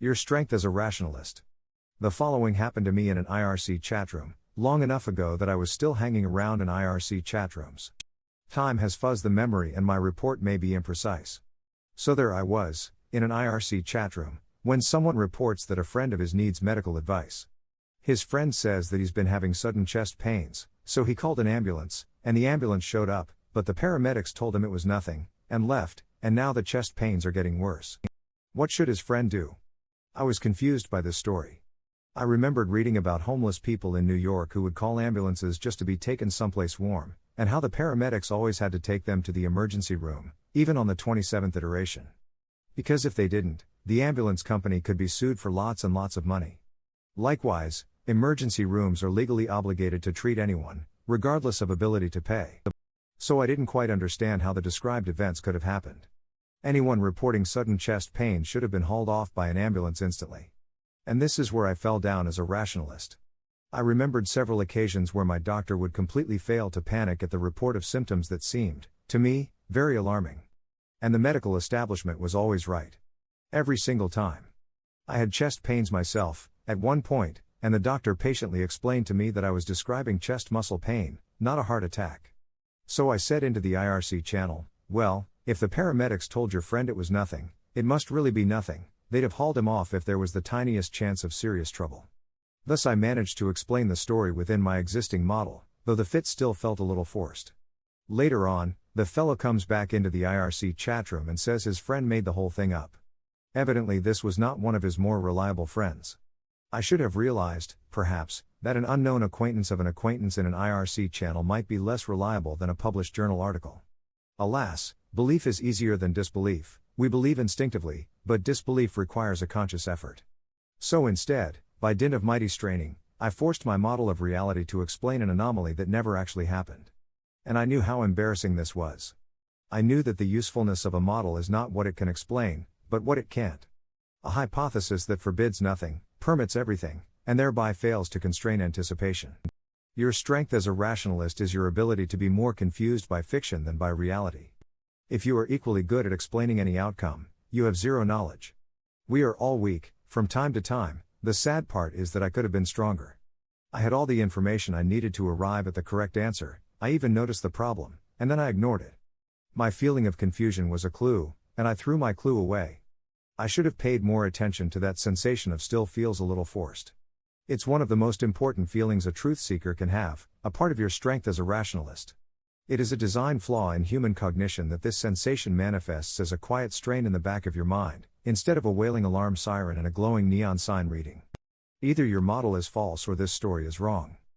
Your strength as a rationalist. The following happened to me in an IRC chatroom, long enough ago that I was still hanging around in IRC chatrooms. Time has fuzzed the memory and my report may be imprecise. So there I was, in an IRC chatroom, when someone reports that a friend of his needs medical advice. His friend says that he's been having sudden chest pains, so he called an ambulance, and the ambulance showed up, but the paramedics told him it was nothing, and left, and now the chest pains are getting worse. What should his friend do? I was confused by this story. I remembered reading about homeless people in New York who would call ambulances just to be taken someplace warm, and how the paramedics always had to take them to the emergency room, even on the 27th iteration. Because if they didn't, the ambulance company could be sued for lots and lots of money. Likewise, emergency rooms are legally obligated to treat anyone, regardless of ability to pay. So I didn't quite understand how the described events could have happened. Anyone reporting sudden chest pain should have been hauled off by an ambulance instantly. And this is where I fell down as a rationalist. I remembered several occasions where my doctor would completely fail to panic at the report of symptoms that seemed, to me, very alarming. And the medical establishment was always right. Every single time. I had chest pains myself, at one point, and the doctor patiently explained to me that I was describing chest muscle pain, not a heart attack. So I said into the IRC channel, well, if the paramedics told your friend it was nothing, it must really be nothing, they'd have hauled him off if there was the tiniest chance of serious trouble. Thus I managed to explain the story within my existing model, though the fit still felt a little forced. Later on, the fellow comes back into the IRC chatroom and says his friend made the whole thing up. Evidently this was not one of his more reliable friends. I should have realized, perhaps, that an unknown acquaintance of an acquaintance in an IRC channel might be less reliable than a published journal article. Alas, belief is easier than disbelief. We believe instinctively, but disbelief requires a conscious effort. So instead, by dint of mighty straining, I forced my model of reality to explain an anomaly that never actually happened. And I knew how embarrassing this was. I knew that the usefulness of a model is not what it can explain, but what it can't. A hypothesis that forbids nothing, permits everything, and thereby fails to constrain anticipation. Your strength as a rationalist is your ability to be more confused by fiction than by reality. If you are equally good at explaining any outcome, you have zero knowledge. We are all weak, from time to time. The sad part is that I could have been stronger. I had all the information I needed to arrive at the correct answer, I even noticed the problem, and then I ignored it. My feeling of confusion was a clue, and I threw my clue away. I should have paid more attention to that sensation of still feels a little forced. It's one of the most important feelings a truth seeker can have, a part of your strength as a rationalist. It is a design flaw in human cognition that this sensation manifests as a quiet strain in the back of your mind, instead of a wailing alarm siren and a glowing neon sign reading. Either your model is false or this story is wrong.